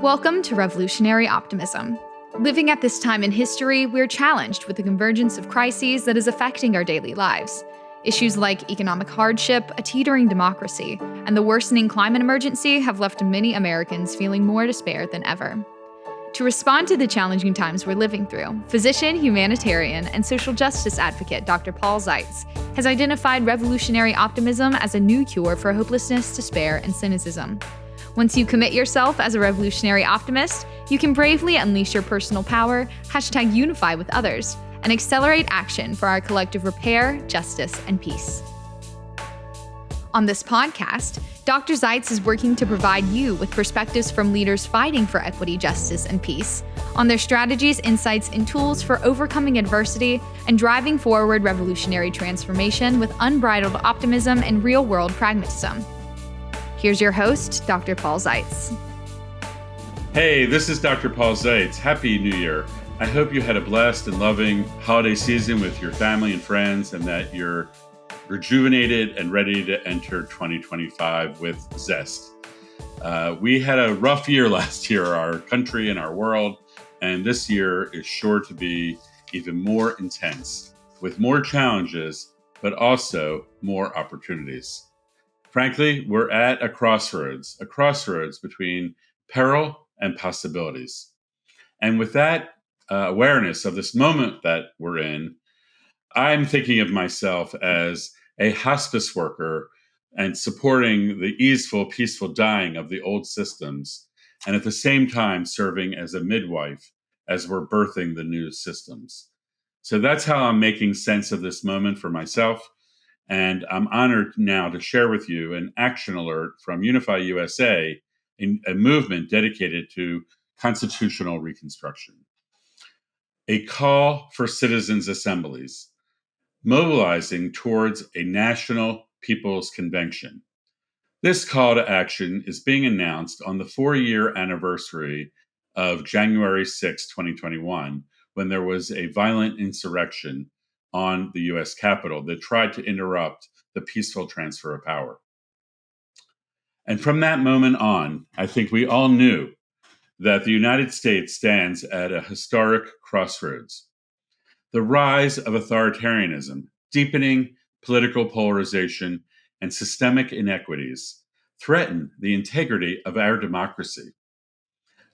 Welcome to Revolutionary Optimism. Living at this time in history, we're challenged with the convergence of crises that is affecting our daily lives. Issues like economic hardship, a teetering democracy, and the worsening climate emergency have left many Americans feeling more despair than ever. To respond to the challenging times we're living through, physician, humanitarian, and social justice advocate Dr. Paul Zeitz has identified revolutionary optimism as a new cure for hopelessness, despair, and cynicism. Once you commit yourself as a revolutionary optimist, you can bravely unleash your personal power, #unify with others, and accelerate action for our collective repair, justice, and peace. On this podcast, Dr. Zeitz is working to provide you with perspectives from leaders fighting for equity, justice, and peace on their strategies, insights, and tools for overcoming adversity and driving forward revolutionary transformation with unbridled optimism and real-world pragmatism. Here's your host, Dr. Paul Zeitz. Hey, this is Dr. Paul Zeitz. Happy New Year. I hope you had a blessed and loving holiday season with your family and friends, and that you're rejuvenated and ready to enter 2025 with zest. We had a rough year last year, our country and our world, and this year is sure to be even more intense, with more challenges, but also more opportunities. Frankly, we're at a crossroads between peril and possibilities. And with that awareness of this moment that we're in, I'm thinking of myself as a hospice worker and supporting the easeful, peaceful dying of the old systems, and at the same time serving as a midwife as we're birthing the new systems. So that's how I'm making sense of this moment for myself. And I'm honored now to share with you an action alert from Unify USA, a movement dedicated to constitutional reconstruction. A call for Citizens Assemblies, mobilizing towards a national people's convention. This call to action is being announced on the 4-year anniversary of January 6, 2021, when there was a violent insurrection on the U.S. Capitol that tried to interrupt the peaceful transfer of power. And from that moment on, I think we all knew that the United States stands at a historic crossroads. The rise of authoritarianism, deepening political polarization, and systemic inequities threaten the integrity of our democracy.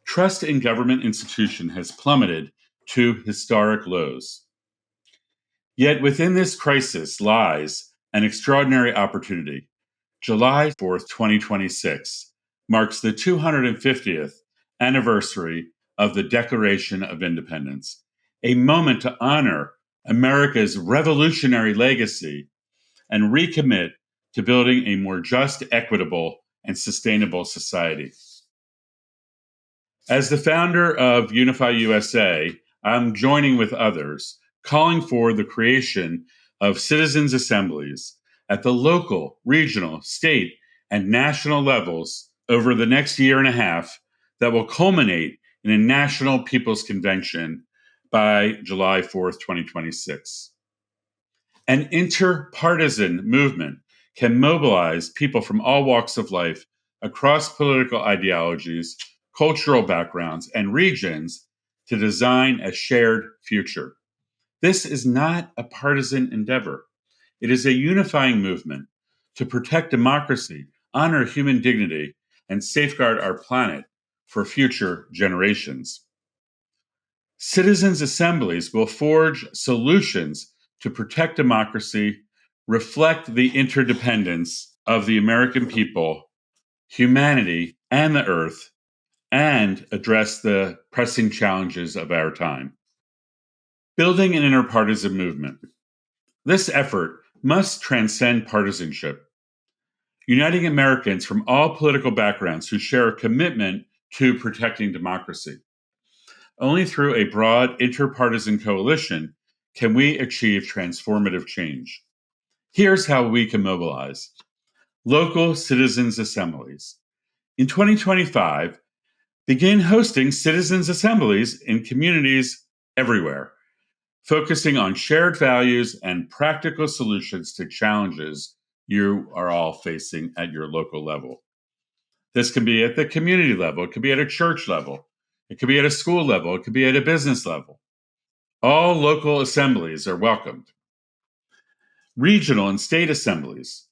Trust in government institutions has plummeted to historic lows. Yet within this crisis lies an extraordinary opportunity. July 4th, 2026 marks the 250th anniversary of the Declaration of Independence, a moment to honor America's revolutionary legacy and recommit to building a more just, equitable, and sustainable society. As the founder of Unify USA, I'm joining with others, calling for the creation of Citizens Assemblies at the local, regional, state, and national levels over the next year and a half that will culminate in a national people's convention by July 4th, 2026. An interpartisan movement can mobilize people from all walks of life across political ideologies, cultural backgrounds, and regions to design a shared future. This is not a partisan endeavor. It is a unifying movement to protect democracy, honor human dignity, and safeguard our planet for future generations. Citizens' assemblies will forge solutions to protect democracy, reflect the interdependence of the American people, humanity, and the earth, and address the pressing challenges of our time. Building an interpartisan movement. This effort must transcend partisanship, uniting Americans from all political backgrounds who share a commitment to protecting democracy. Only through a broad interpartisan coalition can we achieve transformative change. Here's how we can mobilize. Local citizens' assemblies. In 2025, begin hosting citizens' assemblies in communities everywhere, focusing on shared values and practical solutions to challenges you are all facing at your local level. This can be at the community level, it could be at a church level, it could be at a school level, it could be at a business level. All local assemblies are welcomed. Regional and state assemblies.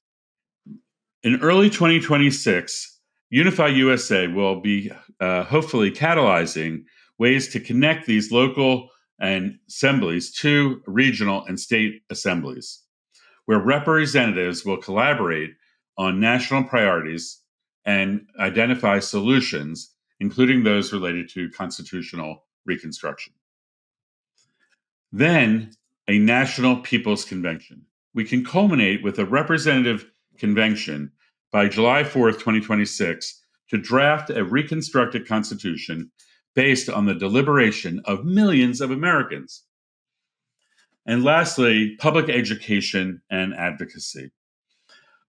In early 2026, Unify USA will be hopefully catalyzing ways to connect these local and assemblies to regional and state assemblies, where representatives will collaborate on national priorities and identify solutions, including those related to constitutional reconstruction. Then, a National People's Convention. We can culminate with a representative convention by July 4th, 2026, to draft a reconstructed constitution based on the deliberation of millions of Americans. And lastly, public education and advocacy.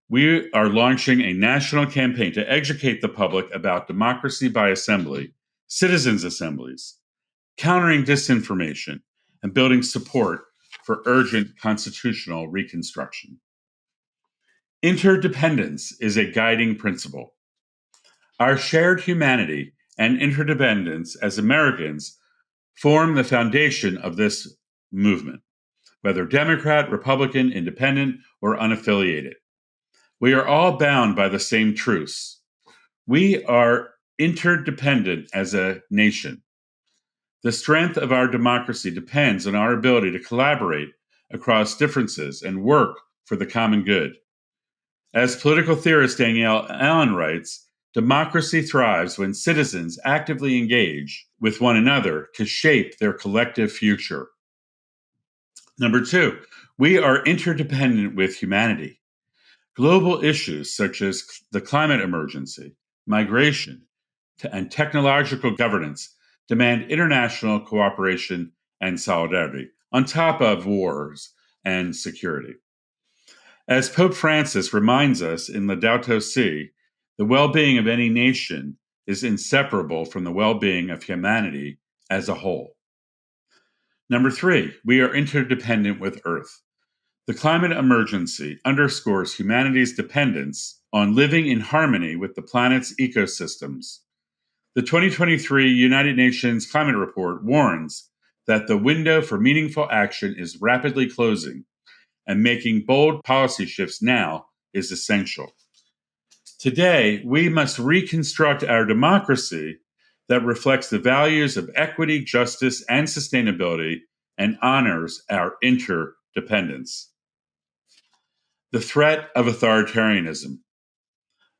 We are launching a national campaign to educate the public about democracy by assembly, citizens' assemblies, countering disinformation, and building support for urgent constitutional reconstruction. Interdependence is a guiding principle. Our shared humanity and interdependence as Americans form the foundation of this movement, whether Democrat, Republican, independent, or unaffiliated. We are all bound by the same truths. We are interdependent as a nation. The strength of our democracy depends on our ability to collaborate across differences and work for the common good. As political theorist Danielle Allen writes, democracy thrives when citizens actively engage with one another to shape their collective future. Number two, we are interdependent with humanity. Global issues such as the climate emergency, migration, and technological governance demand international cooperation and solidarity, on top of wars and security. As Pope Francis reminds us in Laudato Si', the well-being of any nation is inseparable from the well-being of humanity as a whole. Number three, we are interdependent with Earth. The climate emergency underscores humanity's dependence on living in harmony with the planet's ecosystems. The 2023 United Nations Climate Report warns that the window for meaningful action is rapidly closing, and making bold policy shifts now is essential. Today, we must reconstruct our democracy that reflects the values of equity, justice, and sustainability and honors our interdependence. The threat of authoritarianism.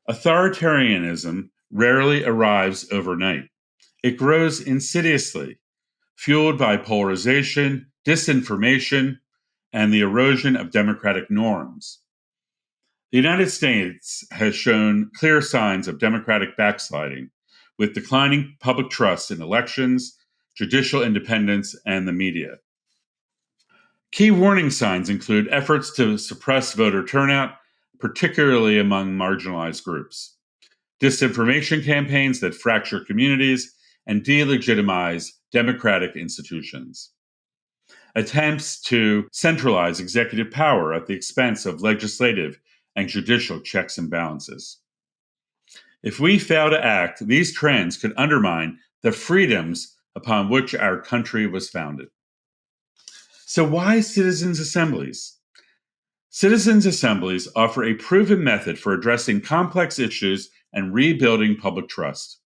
Authoritarianism rarely arrives overnight. It grows insidiously, fueled by polarization, disinformation, and the erosion of democratic norms. The United States has shown clear signs of democratic backsliding, with declining public trust in elections, judicial independence, and the media. Key warning signs include efforts to suppress voter turnout, particularly among marginalized groups, disinformation campaigns that fracture communities and delegitimize democratic institutions, attempts to centralize executive power at the expense of legislative and judicial checks and balances. If we fail to act, these trends could undermine the freedoms upon which our country was founded. So why citizens' assemblies? Citizens' assemblies offer a proven method for addressing complex issues and rebuilding public trust.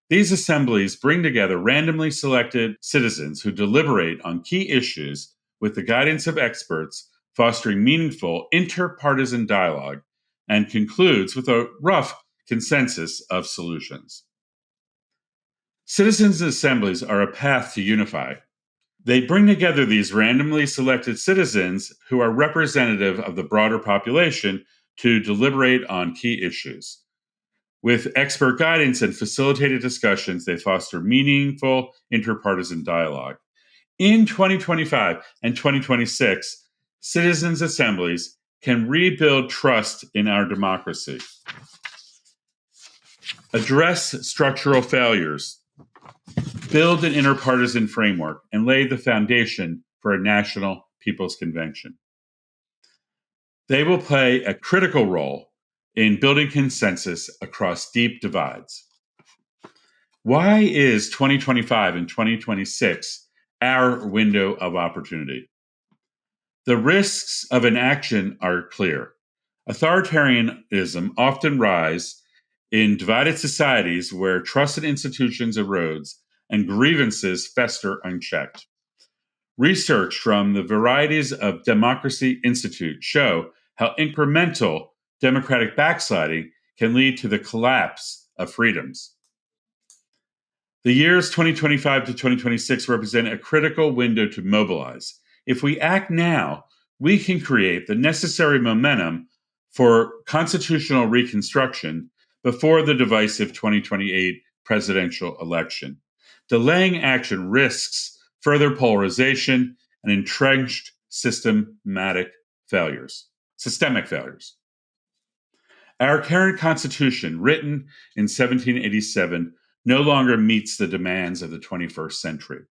These assemblies bring together randomly selected citizens who deliberate on key issues with the guidance of experts, fostering meaningful interpartisan dialogue, and concludes with a rough consensus of solutions. Citizens' assemblies are a path to unify. They bring together these randomly selected citizens who are representative of the broader population to deliberate on key issues. With expert guidance and facilitated discussions, they foster meaningful interpartisan dialogue. In 2025 and 2026, citizens' assemblies can rebuild trust in our democracy, address structural failures, build an interpartisan framework, and lay the foundation for a national people's convention. They will play a critical role in building consensus across deep divides. Why is 2025 and 2026 our window of opportunity? The risks of inaction are clear. Authoritarianism often rise in divided societies where trust in institutions erodes and grievances fester unchecked. Research from the Varieties of Democracy Institute show how incremental democratic backsliding can lead to the collapse of freedoms. The years 2025 to 2026 represent a critical window to mobilize. If we act now, we can create the necessary momentum for constitutional reconstruction before the divisive 2028 presidential election. Delaying action risks further polarization and entrenched systemic failures. Our current Constitution, written in 1787, no longer meets the demands of the 21st century.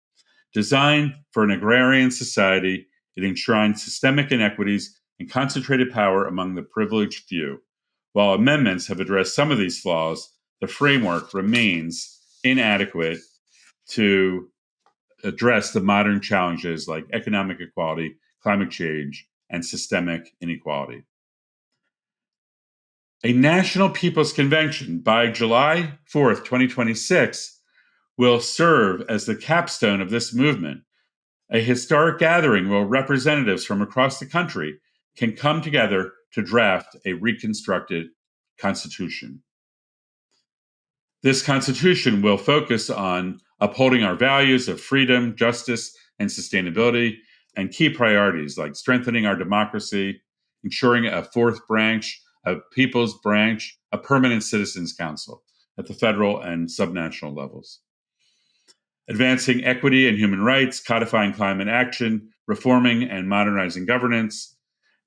Designed for an agrarian society, it enshrines systemic inequities and concentrated power among the privileged few. While amendments have addressed some of these flaws, the framework remains inadequate to address the modern challenges like economic equality, climate change, and systemic inequality. A National People's Convention by July 4th, 2026, will serve as the capstone of this movement, a historic gathering where representatives from across the country can come together to draft a reconstructed constitution. This constitution will focus on upholding our values of freedom, justice, and sustainability, and key priorities like strengthening our democracy, ensuring a fourth branch, a people's branch, a permanent citizens council at the federal and subnational levels. Advancing equity and human rights, codifying climate action, reforming and modernizing governance,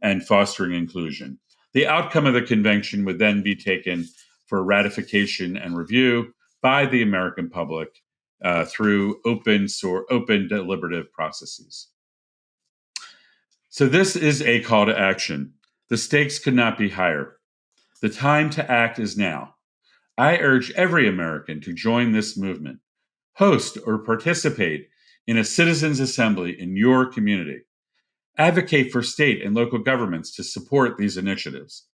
and fostering inclusion. The outcome of the convention would then be taken for ratification and review by the American public through open deliberative processes. So this is a call to action. The stakes could not be higher. The time to act is now. I urge every American to join this movement. Host or participate in a citizens assembly in your community. Advocate for state and local governments to support these initiatives.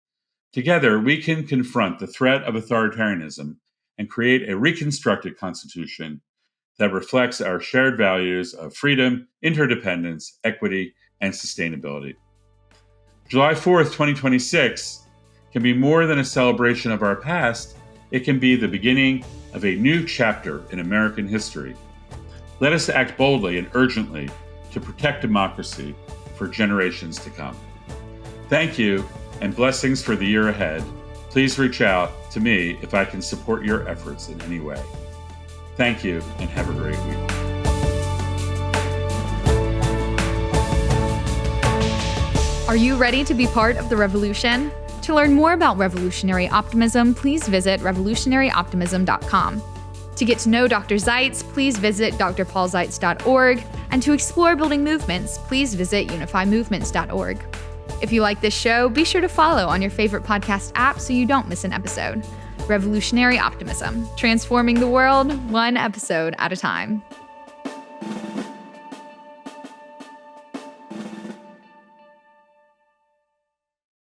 Together, we can confront the threat of authoritarianism and create a reconstructed constitution that reflects our shared values of freedom, interdependence, equity, and sustainability. July 4th, 2026 can be more than a celebration of our past. It can be the beginning of a new chapter in American history. Let us act boldly and urgently to protect democracy for generations to come. Thank you, and blessings for the year ahead. Please reach out to me if I can support your efforts in any way. Thank you, and have a great week. Are you ready to be part of the revolution? To learn more about revolutionary optimism, please visit revolutionaryoptimism.com. To get to know Dr. Zeitz, please visit drpaulzeitz.org. And to explore building movements, please visit unifymovements.org. If you like this show, be sure to follow on your favorite podcast app so you don't miss an episode. Revolutionary Optimism, transforming the world one episode at a time.